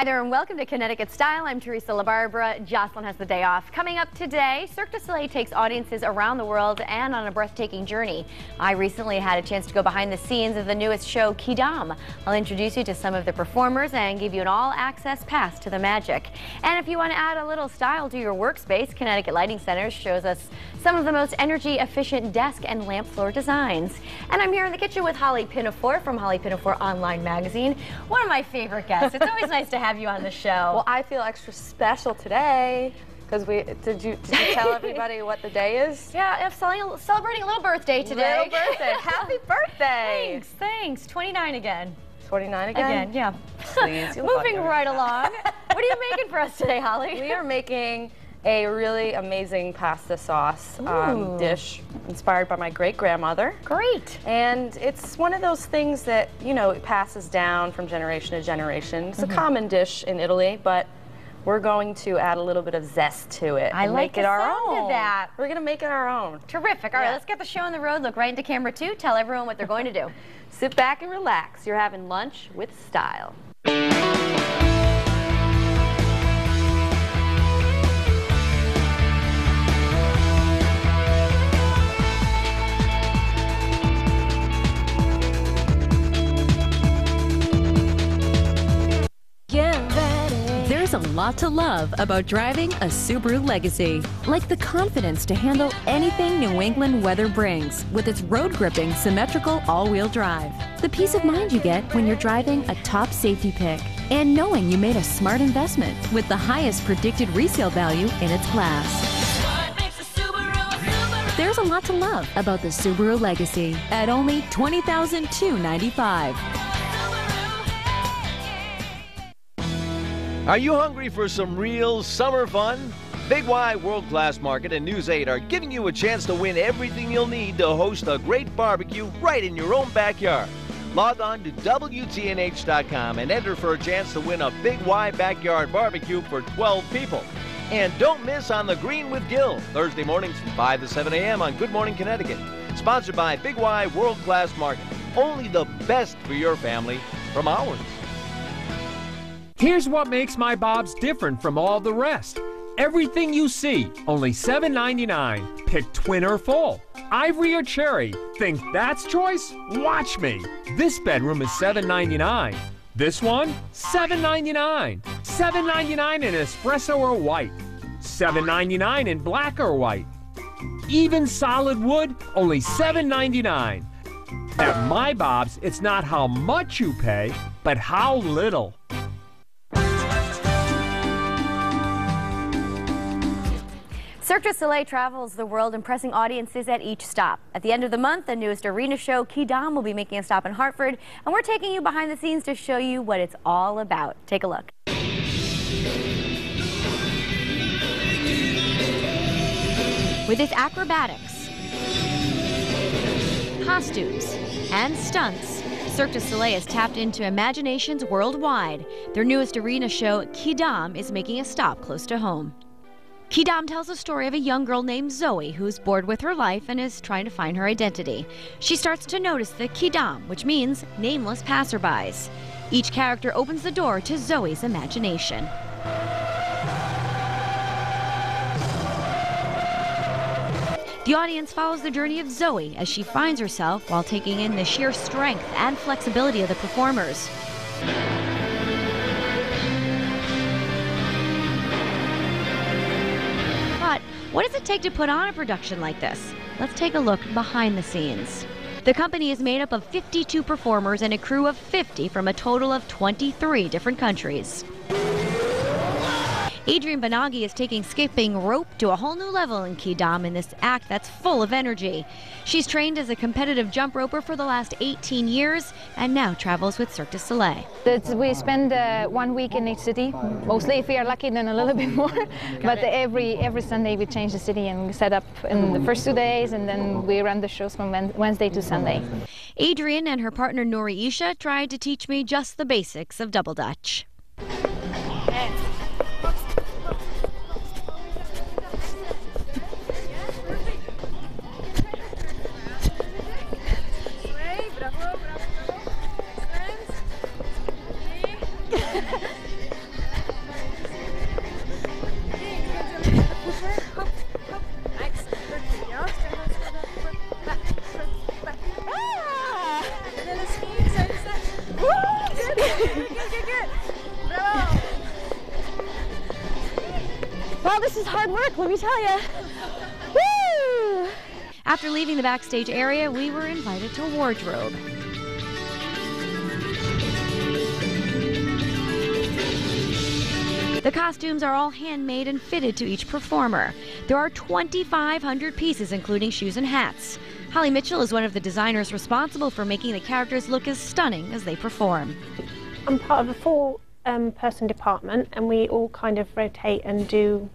Hi there and welcome to Connecticut Style. I'm Teresa LaBarbera. Jocelyn has the day off. Coming up today, Cirque du Soleil takes audiences around the world and on a breathtaking journey. I recently had a chance to go behind the scenes of the newest show, Quidam. I'll introduce you to some of the performers and give you an all-access pass to the magic. And if you want to add a little style to your workspace, Connecticut Lighting Center shows us some of the most energy-efficient desk and lamp floor designs. And I'm here in the kitchen with Holly Pinafore from Holly Pinafore Online Magazine. One of my favorite guests. It's always nice to have you on the show. Well, I feel extra special today because did you tell everybody what the day is? Yeah, I'm celebrating a little birthday today. Little birthday. Happy birthday. Thanks. 29 again. 29 again? Again, yeah. Please. Moving right along. What are you making for us today, Holly? We are making a really amazing pasta sauce dish inspired by my great-grandmother. Great. And it's one of those things that, you know, it passes down from generation to generation. It's a common dish in Italy, but we're going to add a little bit of zest to it. I like make it our sound own. of that. We're going to make it our own. Terrific. All right, let's get the show on the road. Look right into camera 2. Tell everyone what they're going to do. Sit back and relax. You're having lunch with style. There's a lot to love about driving a Subaru Legacy, like the confidence to handle anything New England weather brings with its road-gripping, symmetrical all-wheel drive, the peace of mind you get when you're driving a top safety pick, and knowing you made a smart investment with the highest predicted resale value in its class. There's a lot to love about the Subaru Legacy at only $20,295. Are you hungry for some real summer fun? Big Y World Class Market and News 8 are giving you a chance to win everything you'll need to host a great barbecue right in your own backyard. Log on to WTNH.com and enter for a chance to win a Big Y Backyard Barbecue for 12 people. And don't miss On the Green with Gil, Thursday mornings from 5 to 7 a.m. on Good Morning Connecticut. Sponsored by Big Y World Class Market. Only the best for your family from ours. Here's what makes my Bob's different from all the rest. Everything you see, only $7.99. Pick twin or full. Ivory or cherry. Think that's choice? Watch me. This bedroom is $7.99. This one, $7.99. $7.99 in espresso or white. $7.99 in black or white. Even solid wood, only $7.99. At my Bob's, it's not how much you pay, but how little. Cirque du Soleil travels the world, impressing audiences at each stop. At the end of the month, the newest arena show, Quidam, will be making a stop in Hartford, and we're taking you behind the scenes to show you what it's all about. Take a look. With its acrobatics, costumes, and stunts, Cirque du Soleil has tapped into imaginations worldwide. Their newest arena show, Quidam, is making a stop close to home. Quidam tells a story of a young girl named Zoe who's bored with her life and is trying to find her identity. She starts to notice the Quidam, which means nameless passerbys. Each character opens the door to Zoe's imagination. The audience follows the journey of Zoe as she finds herself while taking in the sheer strength and flexibility of the performers. What does it take to put on a production like this? Let's take a look behind the scenes. The company is made up of 52 performers and a crew of 50 from a total of 23 different countries. Adrienne Benaghi is taking skipping rope to a whole new level in Quidam in this act that's full of energy. She's trained as a competitive jump roper for the last 18 years and now travels with Cirque du Soleil. We spend 1 week in each city, mostly if we are lucky then a little bit more. But every Sunday we change the city and set up in the first 2 days, and then we run the shows from Wednesday to Sunday. Adrienne and her partner Nori Isha tried to teach me just the basics of double dutch. hard work, let me tell you. Woo! After leaving the backstage area, we were invited to wardrobe. The costumes are all handmade and fitted to each performer. There are 2,500 pieces, including shoes and hats. Holly Mitchell is one of the designers responsible for making the characters look as stunning as they perform. I'm part of a four-person department, and we all kind of rotate and do.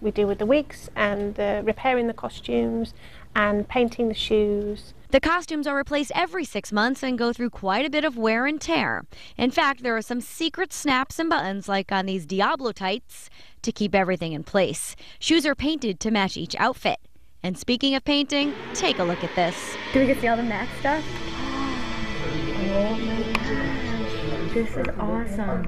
We deal with the wigs and repairing the costumes and painting the shoes. The costumes are replaced every 6 months and go through quite a bit of wear and tear. In fact, there are some secret snaps and buttons, like on these Diablo tights, to keep everything in place. Shoes are painted to match each outfit. And speaking of painting, take a look at this. Do we get to see all the MAC stuff? Oh my gosh, this is awesome.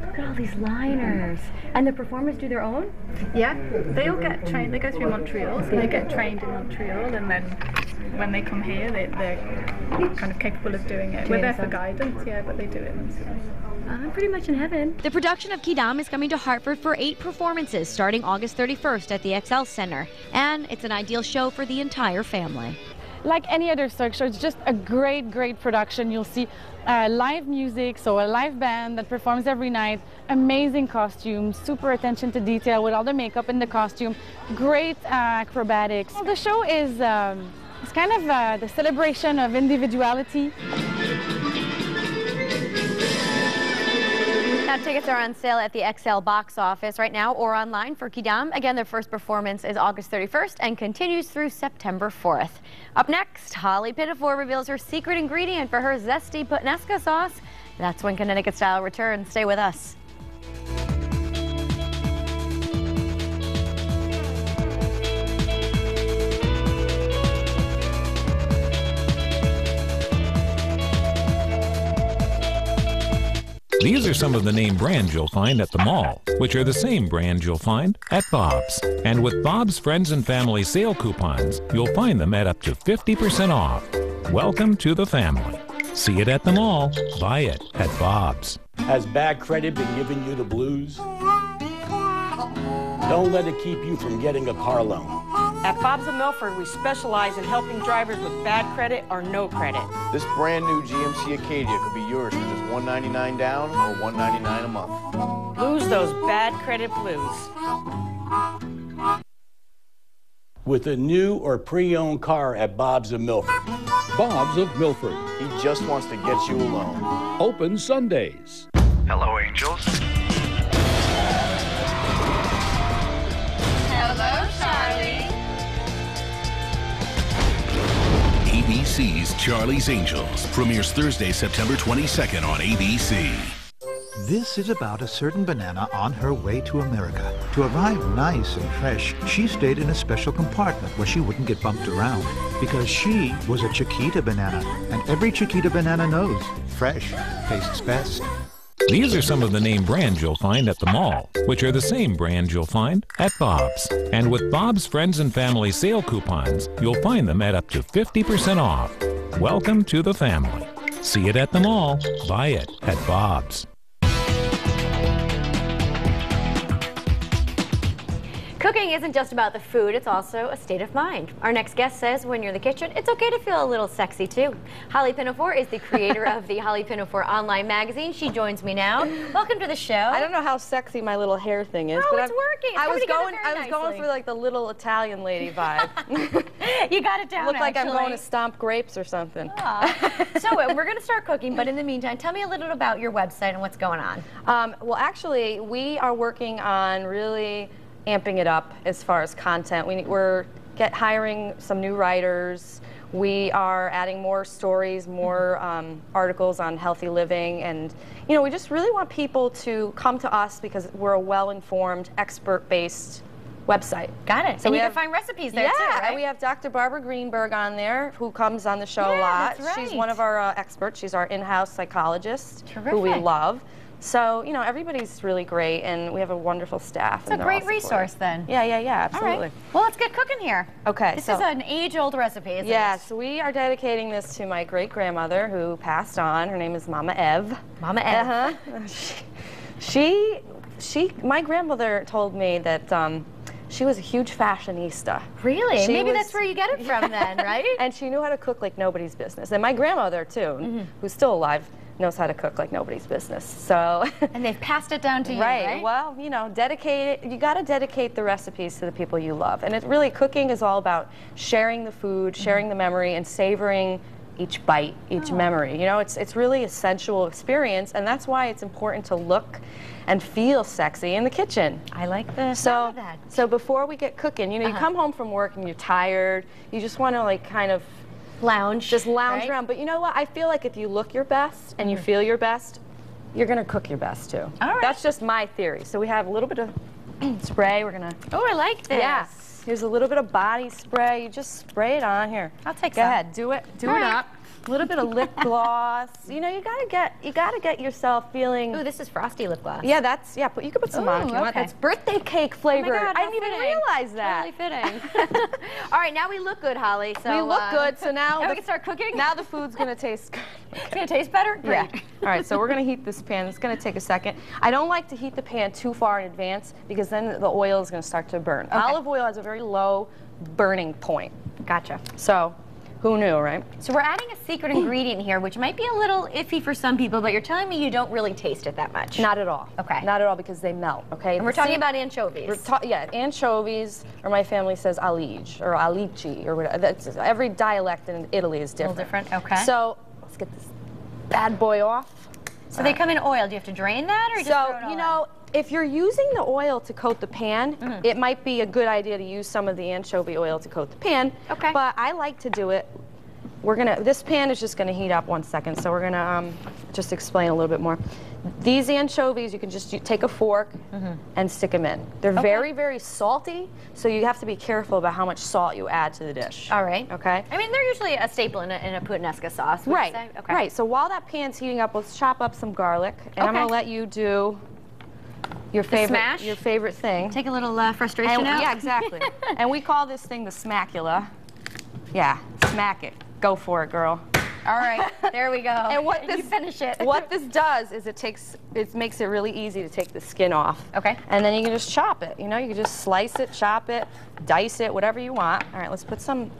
Look at all these liners. And the performers do their own? Yeah, they all get trained. They go through Montreal, so they get trained in Montreal, and then when they come here, they're kind of capable of doing it. We're there for guidance, yeah, but they do it themselves. I'm pretty much in heaven. The production of Quidam is coming to Hartford for 8 performances starting August 31st at the XL Center. And it's an ideal show for the entire family. Like any other circus show, it's just a great production. You'll see live music, so a live band that performs every night, amazing costumes, super attention to detail with all the makeup in the costume, great acrobatics. The show is it's kind of the celebration of individuality. Now, tickets are on sale at the XL box office right now or online for Quidam. Again, their first performance is August 31st and continues through September 4th. Up next, Holly Pinafore reveals her secret ingredient for her zesty puttanesca sauce. That's when Connecticut Style returns. Stay with us. These are some of the name brands you'll find at the mall, which are the same brands you'll find at Bob's. And with Bob's Friends and Family sale coupons, you'll find them at up to 50% off. Welcome to the family. See it at the mall, buy it at Bob's. Has bad credit been giving you the blues? Don't let it keep you from getting a car loan. At Bob's of Milford, we specialize in helping drivers with bad credit or no credit. This brand new GMC Acadia could be yours for just $199 down or $199 a month. Lose those bad credit blues. With a new or pre-owned car at Bob's of Milford. Bob's of Milford. He just wants to get you a loan. Open Sundays. Hello, angels. Hello, Charlie. ABC's Charlie's Angels premieres Thursday, September 22nd on ABC. This is about a certain banana on her way to America. To arrive nice and fresh, she stayed in a special compartment where she wouldn't get bumped around, because she was a Chiquita banana, and every Chiquita banana knows fresh tastes best. These are some of the name brands you'll find at the mall, which are the same brands you'll find at Bob's. And with Bob's Friends and Family sale coupons, you'll find them at up to 50% off. Welcome to the family. See it at the mall, buy it at Bob's. Cooking isn't just about the food, it's also a state of mind. Our next guest says when you're in the kitchen, it's okay to feel a little sexy too. Holly Pinafore is the creator of the Holly Pinafore online magazine. She joins me now. Welcome to the show. I don't know how sexy my little hair thing is, but it's working. I was going for like the little Italian lady vibe. You got it down. Look like I'm going to stomp grapes or something. So we're going to start cooking, but in the meantime, tell me a little about your website and what's going on. Well, actually, we are working on really amping it up as far as content. We're hiring some new writers. We are adding more stories, more articles on healthy living, and we just really want people to come to us because we're a well-informed, expert-based website. Got it. So and you can find recipes there too, right? We have Dr. Barbara Greenberg on there, who comes on the show a lot. That's right. She's one of our experts. She's our in-house psychologist, Terrific. Who we love. So, everybody's really great, and we have a wonderful staff. It's a great resource, then. Yeah, absolutely. All right. Well, let's get cooking here. Okay. This is an age-old recipe, isn't it? Yes, we are dedicating this to my great-grandmother who passed on. Her name is Mama Ev. Mama Ev. She my grandmother told me that she was a huge fashionista. Really? Maybe that's where you get it from then, right? And she knew how to cook like nobody's business. And my grandmother too, who's still alive, knows how to cook like nobody's business. So and they've passed it down to you, right? Well, you know, you got to dedicate the recipes to the people you love. And it really, cooking is all about sharing the food, sharing the memory, and savoring each bite, each memory. You know, it's really a sensual experience, and that's why it's important to look and feel sexy in the kitchen. I like the sound of that. So before we get cooking, you know, you come home from work and you're tired, you just want to like kind of lounge around. But you know what? I feel like if you look your best and you feel your best, you're gonna cook your best too. All right. That's just my theory. So we have a little bit of spray. We're gonna. Oh, I like this. Yeah. Here's a little bit of body spray. You just spray it on here. I'll take some. some. Go ahead. Do it. Do it up. A little bit of lip gloss. You know, you gotta get yourself feeling. Ooh, this is frosty lip gloss. Yeah, that's But you can put some on if you want. That's birthday cake flavor. Oh my God, I didn't even realize that. Totally fitting. All right, now we look good, Holly. So we look good. So now we can start cooking. Now the food's gonna taste good. It's gonna taste better. Great. Yeah. All right. So we're gonna heat this pan. It's gonna take a second. I don't like to heat the pan too far in advance because then the oil is gonna start to burn. Okay. Olive oil has a very low burning point. Gotcha. So. Who knew, right? So we're adding a secret ingredient here, which might be a little iffy for some people, but you're telling me you don't really taste it that much. Not at all. Okay. Not at all, because they melt, okay? And we're talking about anchovies. Yeah, anchovies, or my family says alige, or alici, or whatever. Every dialect in Italy is different. A little different, okay. So let's get this bad boy off. So they come in oil. Do you have to drain that, or just throw it all you know, if you're using the oil to coat the pan, it might be a good idea to use some of the anchovy oil to coat the pan. Okay. But I like to do it. This pan is just gonna heat up 1 second, so we're gonna just explain a little bit more. These anchovies, you can just take a fork and stick them in. They're very, very salty, so you have to be careful about how much salt you add to the dish. All right. Okay. I mean, they're usually a staple in a puttanesca sauce. Would you say? Okay. Right. So while that pan's heating up, let's chop up some garlic, and I'm gonna let you do your favorite thing. Take a little frustration out. Yeah, exactly. And we call this thing the smackula. Yeah, smack it. Go for it, girl. All right, there we go. And you finish it. What this does is it makes it really easy to take the skin off. Okay. And then you can just chop it. You know, you can just slice it, chop it, dice it, whatever you want. All right, let's put some.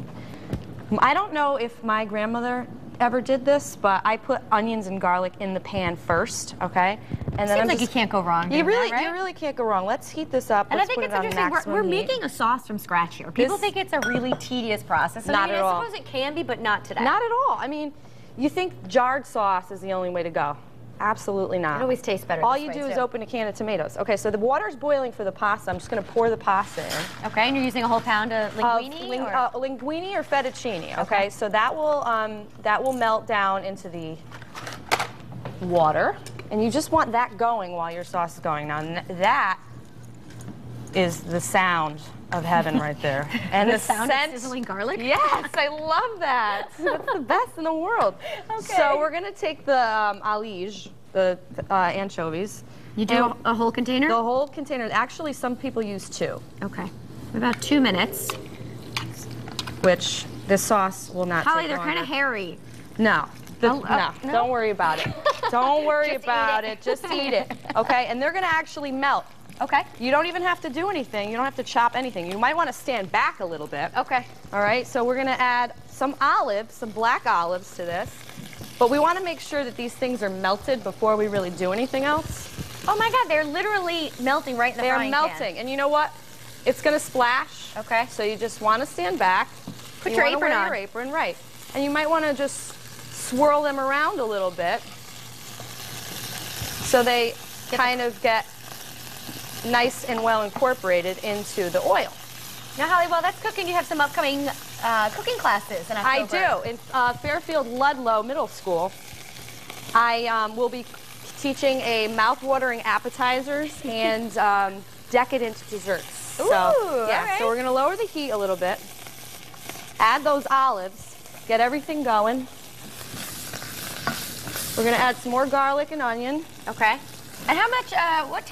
I don't know if my grandmother ever did this, but I put onions and garlic in the pan first, okay? And then Seems like you can't go wrong. You really can't go wrong. Let's heat this up. And Let's I think put it's it on interesting. We're maximum heat. making a sauce from scratch here. People think it's a really tedious process. And Not I at all. suppose it can be, but not today. Not at all. I mean, you think jarred sauce is the only way to go. Absolutely not. It always tastes better. All you do is open a can of tomatoes. Okay, so the water's boiling for the pasta. I'm just going to pour the pasta in. Okay, and you're using a whole pound of linguine? Linguine or fettuccine. Okay, so that will melt down into the water, and you just want that going while your sauce is going. Now that is the sound of heaven right there. And the sound of sizzling garlic? Yes, I love that. That's the best in the world. Okay. So we're going to take the alige, the anchovies. You do a whole container? The whole container. Actually, some people use 2. Okay. About 2 minutes. Which this sauce will not Holly, take they're longer. kind of hairy. No. No, don't worry about it. Don't worry about it. Just eat it. Okay? And they're going to actually melt. Okay. You don't even have to do anything. You don't have to chop anything. You might want to stand back a little bit. Okay. All right, so we're going to add some olives, some black olives to this. But we want to make sure that these things are melted before we really do anything else. Oh my God, they're literally melting right in the frying pan. They're melting. And you know what? It's going to splash. Okay. So you just want to stand back. Put your apron on. Your apron, right. And you might want to just swirl them around a little bit so they kind of get nice and well incorporated into the oil. Now, Holly, while that's cooking, you have some upcoming cooking classes in October. I do. In Fairfield Ludlow Middle School, I will be teaching a mouth-watering appetizers and decadent desserts. Ooh, so, yeah, right. So we're going to lower the heat a little bit, add those olives, get everything going. We're going to add some more garlic and onion. Okay. And how much,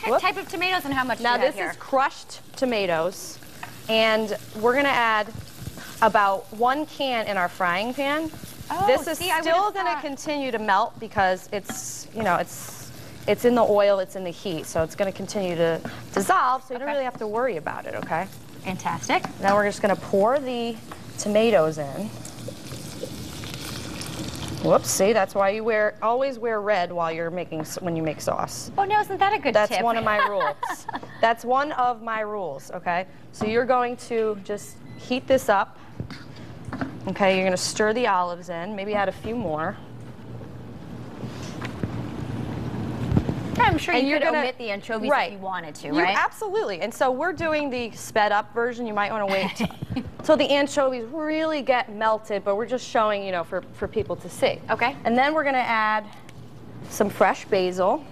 what type of tomatoes and how much now do you have this here? is crushed tomatoes, and we're going to add about 1 can in our frying pan. Oh, this is still going to continue to melt because it's, you know, it's in the oil, it's in the heat, so it's going to continue to dissolve, so you don't really have to worry about it, okay? Fantastic. Now we're just going to pour the tomatoes in. Whoops, see, that's why you always wear red while you're when you make sauce. Oh, no, isn't that a good tip? That's one of my rules. That's one of my rules, okay? So you're going to just heat this up. Okay, you're going to stir the olives in, maybe add a few more. I'm sure you could omit the anchovies if you wanted to, right? Absolutely. And so we're doing the sped up version. You might want to wait till the anchovies really get melted, but we're just showing, you know, for people to see. Okay. And then we're going to add some fresh basil.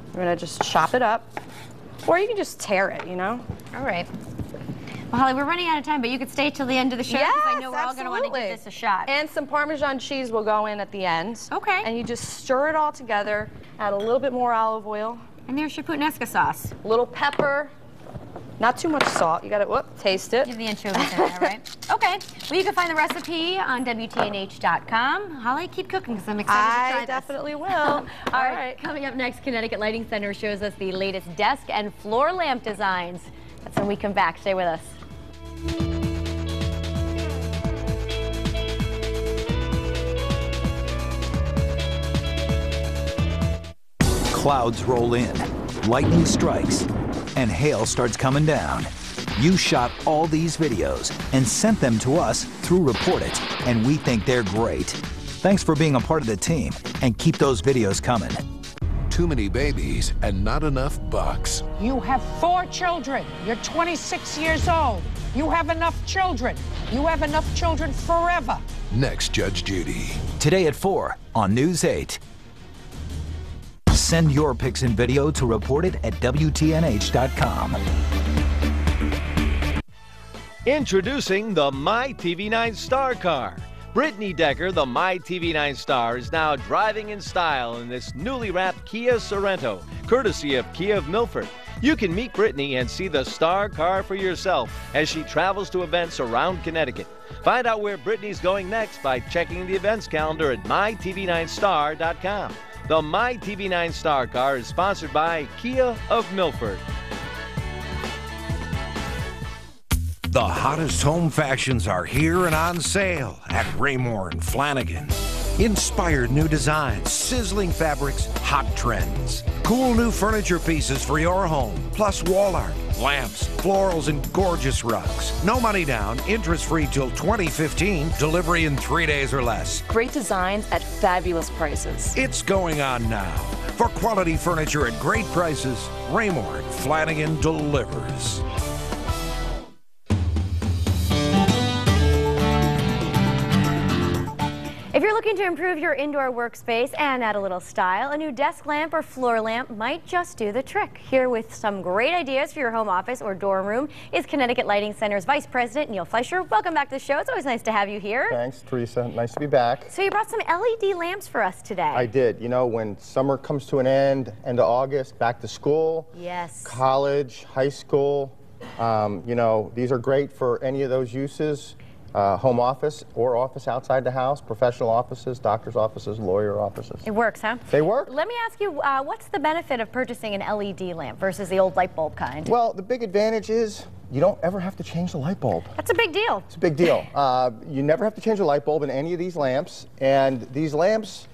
We're going to just chop it up. Or you can just tear it, you know? All right. Well, Holly, we're running out of time, but you could stay till the end of the show because I know we're all going to want to give this a shot. And some Parmesan cheese will go in at the end. Okay. And you just stir it all together, add a little bit more olive oil. And there's your puttanesca sauce. A little pepper. Not too much salt. You got to taste it. Give the anchovies in there, right? Okay. Well, you can find the recipe on WTNH.com. Holly, keep cooking because I'm excited to try I definitely will. All right. Coming up next, Connecticut Lighting Center shows us the latest desk and floor lamp designs. That's when we come back. Stay with us. Clouds roll in, lightning strikes, and hail starts coming down. You shot all these videos and sent them to us through Report It, and we think they're great. Thanks for being a part of the team, and keep those videos coming. Too many babies and not enough bucks. You have 4 children. You're 26 years old. You have enough children. You have enough children forever. Next, Judge Judy. Today at 4 on News 8. Send your pics and video to reportit@WTNH.com. Introducing the MyTV9 Star Car. Brittany Decker, the MyTV9 Star, is now driving in style in this newly wrapped Kia Sorento, courtesy of Kia of Milford. You can meet Brittany and see the Star Car for yourself as she travels to events around Connecticut. Find out where Brittany's going next by checking the events calendar at mytv9star.com. The MyTV9 Star Car is sponsored by Kia of Milford. The hottest home fashions are here and on sale at Raymore and Flanigan. Inspired new designs, sizzling fabrics, hot trends. Cool new furniture pieces for your home, plus wall art, lamps, florals, and gorgeous rugs. No money down, interest-free till 2015, delivery in 3 days or less. Great designs at fabulous prices. It's going on now. For quality furniture at great prices, Raymore and Flanigan delivers. If you're looking to improve your indoor workspace and add a little style, a new desk lamp or floor lamp might just do the trick. Here with some great ideas for your home office or dorm room is Connecticut Lighting Center's Vice President, Neil Fleischer. Welcome back to the show. It's always nice to have you here. Thanks, Teresa. Nice to be back. So you brought some LED lamps for us today. I did. You know, when summer comes to an end of August, back to school, yes, college, high school, you know, these are great for any of those uses. Home office or office outside the house, professional offices, doctor's offices, lawyer offices. It works, huh? They work. Let me ask you, what's the benefit of purchasing an LED lamp versus the old light bulb kind? Well, the big advantage is you don't ever have to change the light bulb. That's a big deal. It's a big deal. You never have to change the light bulb in any of these lamps, and these lamps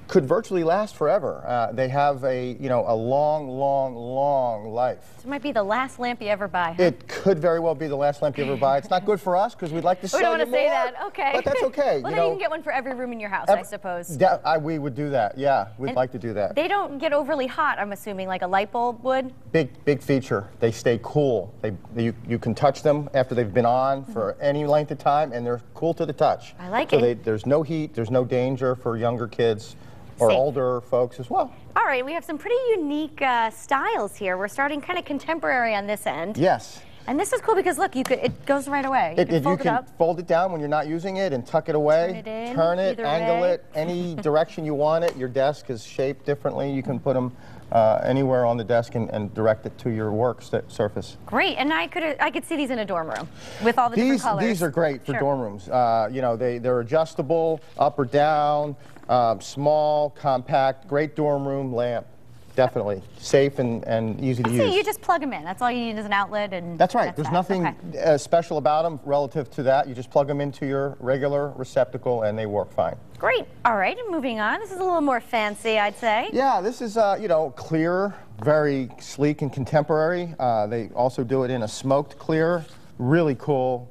could virtually last forever. They have a long, long, long life. So it might be the last lamp you ever buy, huh? It could very well be the last lamp you ever buy. It's not good for us because we'd like to sell you more. We don't want to say that. Okay. But that's okay. Well, then you can get one for every room in your house, I suppose. We would do that. Yeah, we'd like to do that. They don't get overly hot, I'm assuming, like a light bulb would? Big feature. They stay cool. You can touch them after they've been on for any length of time, and they're cool to the touch. I like it. So there's no heat. There's no danger for younger kids or older folks as well. All right, we have some pretty unique styles here. We're starting kind of contemporary on this end. Yes. And this is cool because look, it goes right away. You can fold it down when you're not using it and tuck it away. Turn it in, turn it, angle way. it, any direction you want it. Your desk is shaped differently. You can put them anywhere on the desk and direct it to your work surface. Great, and I could see these in a dorm room with all the different colors. These are great for dorm rooms. You know, they're adjustable, up or down, small, compact, great dorm room lamp. definitely. Safe and easy to use. So you just plug them in. That's all you need is an outlet. And that's right. There's nothing special about them relative to that. You just plug them into your regular receptacle and they work fine. Great. All right, and moving on. This is a little more fancy, I'd say. Yeah, this is, you know, clear, very sleek and contemporary. They also do it in a smoked clear. Really cool.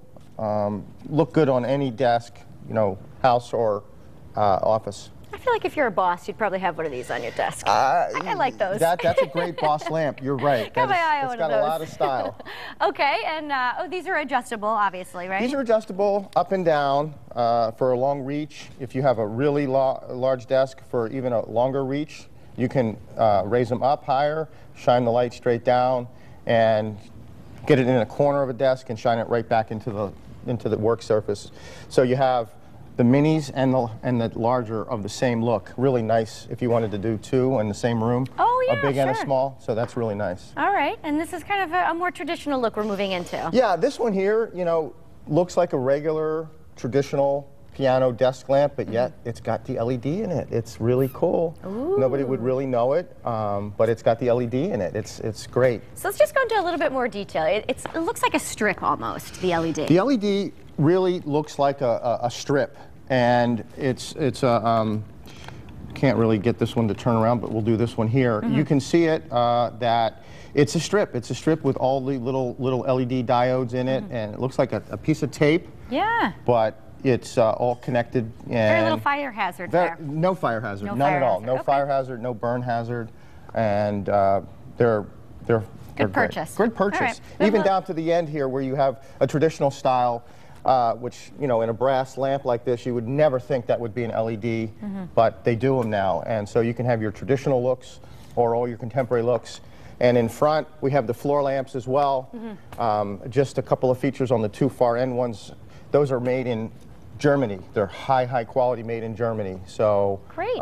Look good on any desk, you know, house or office. I feel like if you're a boss, you'd probably have one of these on your desk. I like those. That's a great boss lamp. You're right. Got my eye on It's got a lot of style. Okay, and oh, these are adjustable, obviously, right? These are adjustable up and down for a long reach. If you have a really large desk for even a longer reach, you can raise them up higher, shine the light straight down, and get it in a corner of a desk and shine it right back into the work surface. So you have the minis and the larger of the same look. Really nice if you wanted to do two in the same room. Oh, yeah, a big and a small, so that's really nice. All right, and this is kind of a more traditional look we're moving into. Yeah, this one here, you know, looks like a regular traditional piano desk lamp, but yet it's got the LED in it. It's really cool. Ooh. Nobody would really know it, but it's got the LED in it. It's great. So let's just go into a little bit more detail. It looks like a strip almost, the LED. The LED really looks like a strip, and it's can't really get this one to turn around, but we'll do this one here. You can see it that it's a strip. It's a strip with all the little LED diodes in it, and it looks like a piece of tape. Yeah. But it's all connected. And very little fire hazard there. No fire hazard, no none fire at all. hazard. No fire hazard, no burn hazard, and they're good purchase. Good purchase. Right. Even down to the end here, where you have a traditional style, which, you know, in a brass lamp like this, you would never think that would be an LED, but they do them now, and so you can have your traditional looks or all your contemporary looks. And in front, we have the floor lamps as well. Just a couple of features on the two far end ones. Those are made in Germany. They're high quality, made in Germany. So great.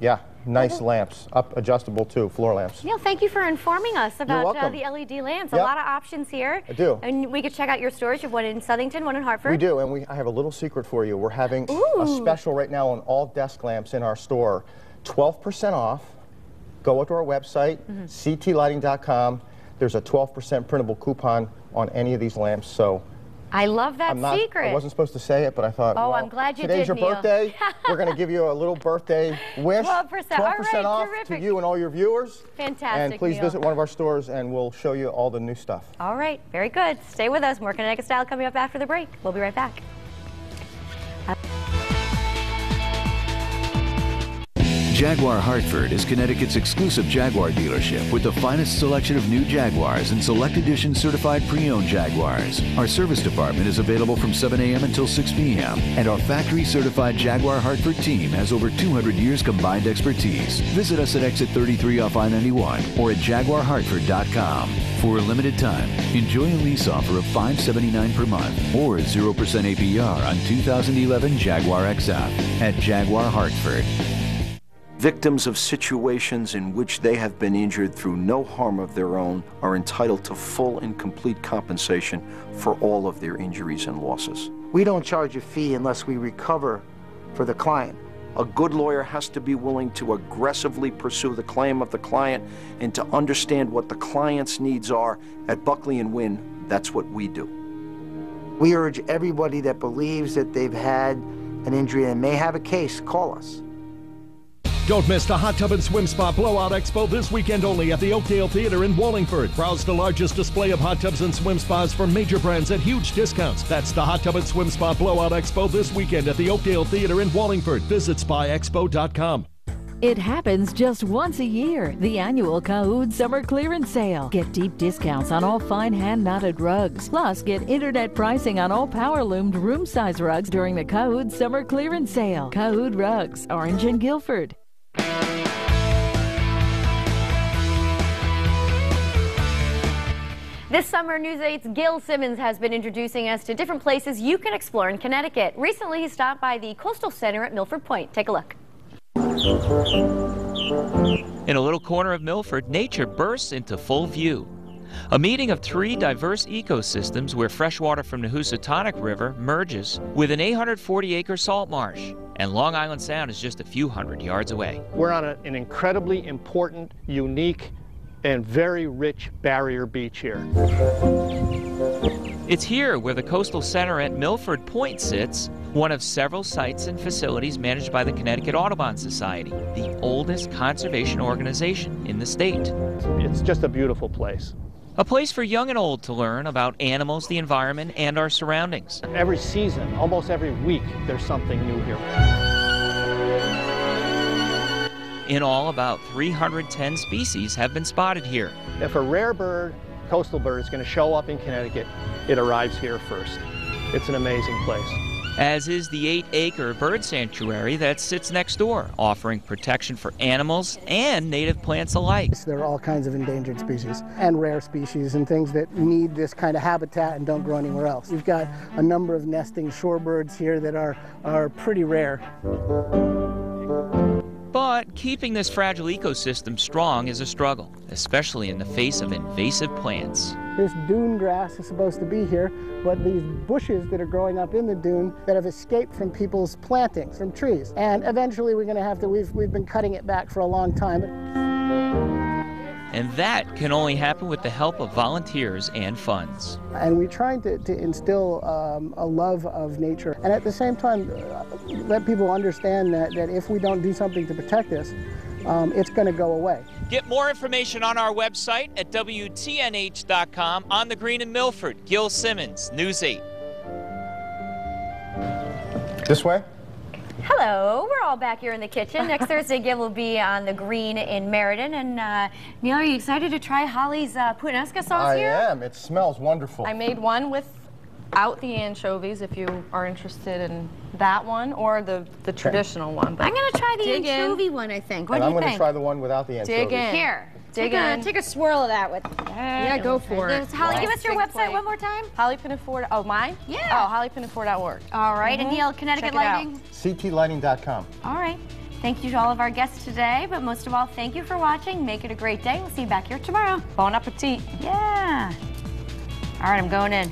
Yeah, nice lamps, adjustable too, floor lamps. Neil, thank you for informing us about welcome. the LED lamps. Yep. A lot of options here. I do. And we could check out your stores. You have one in Southington, one in Hartford. We do, and I have a little secret for you. We're having a special right now on all desk lamps in our store. 12% off. Go to our website, ctlighting.com. There's a 12% printable coupon on any of these lamps. So I love that secret. I wasn't supposed to say it, but I thought, oh, well, I'm glad you today's did, your Neil. birthday. We're going to give you a little birthday wish. 12%. All right, off terrific. to you and all your viewers. Fantastic, And please Neil. visit one of our stores, and we'll show you all the new stuff. All right, very good. Stay with us. More Connecticut Style coming up after the break. We'll be right back. Jaguar Hartford is Connecticut's exclusive Jaguar dealership with the finest selection of new Jaguars and select edition certified pre-owned Jaguars. Our service department is available from 7 a.m. until 6 p.m. and our factory certified Jaguar Hartford team has over 200 years combined expertise. Visit us at exit 33 off I-91 or at jaguarhartford.com. For a limited time, enjoy a lease offer of $579 per month or 0% APR on 2011 Jaguar XF at Jaguar Hartford. Victims of situations in which they have been injured through no harm of their own are entitled to full and complete compensation for all of their injuries and losses. We don't charge a fee unless we recover for the client. A good lawyer has to be willing to aggressively pursue the claim of the client and to understand what the client's needs are. At Buckley & Wynn, that's what we do. We urge everybody that believes that they've had an injury and may have a case, call us. Don't miss the Hot Tub and Swim Spa Blowout Expo this weekend only at the Oakdale Theater in Wallingford. Browse the largest display of hot tubs and swim spas from major brands at huge discounts. That's the Hot Tub and Swim Spa Blowout Expo this weekend at the Oakdale Theater in Wallingford. Visit spaexpo.com. It happens just once a year, the annual Cahood Summer Clearance Sale. Get deep discounts on all fine hand-knotted rugs. Plus, get internet pricing on all power-loomed room-size rugs during the Cahood Summer Clearance Sale. Cahood Rugs, Orange and Guilford. This summer, News 8's Gil Simmons has been introducing us to different places you can explore in Connecticut. Recently, he stopped by the Coastal Center at Milford Point. Take a look. In a little corner of Milford, nature bursts into full view. A meeting of three diverse ecosystems where freshwater from the Housatonic River merges with an 840-acre salt marsh and Long Island Sound is just a few hundred yards away. We're on an incredibly important, unique, and very rich barrier beach here. It's here where the Coastal Center at Milford Point sits, one of several sites and facilities managed by the Connecticut Audubon Society, the oldest conservation organization in the state. It's just a beautiful place. A place for young and old to learn about animals, the environment, and our surroundings. Every season, almost every week, there's something new here. In all, about 310 species have been spotted here. If a rare bird, coastal bird, is going to show up in Connecticut, it arrives here first. It's an amazing place. As is the 8-acre bird sanctuary that sits next door, offering protection for animals and native plants alike. There are all kinds of endangered species and rare species and things that need this kind of habitat and don't grow anywhere else. We've got a number of nesting shorebirds here that are pretty rare. But keeping this fragile ecosystem strong is a struggle, especially in the face of invasive plants. This dune grass is supposed to be here, but these bushes that are growing up in the dune that have escaped from people's plantings, from trees. And eventually we're going to have to, we've been cutting it back for a long time. And that can only happen with the help of volunteers and funds. And we're trying to instill a love of nature, and at the same time let people understand that if we don't do something to protect this, it's going to go away. Get more information on our website at WTNH.com. On the Green in Milford, Gil Simmons, News 8. This way? Hello, we're all back here in the kitchen. Next Thursday, Gil will be on the Green in Meriden. And Neil, are you excited to try Holly's puttanesca sauce here? I am. It smells wonderful. I made one without the anchovies, if you are interested in that one, or the traditional one. But I'm going to try the anchovy one, I think. What do you think? I'm going to try the one without the anchovies. Dig in. Here. Dig in. Take a swirl of that with. Yeah, go for it. Holly, give us your website one more time. Holly Pinafore. Oh, mine? Yeah. Oh, hollypinafore.org. All right. And Neil, Connecticut Lighting? CTlighting.com. All right. Thank you to all of our guests today, but most of all, thank you for watching. Make it a great day. We'll see you back here tomorrow. Bon appetit. Yeah. All right, I'm going in.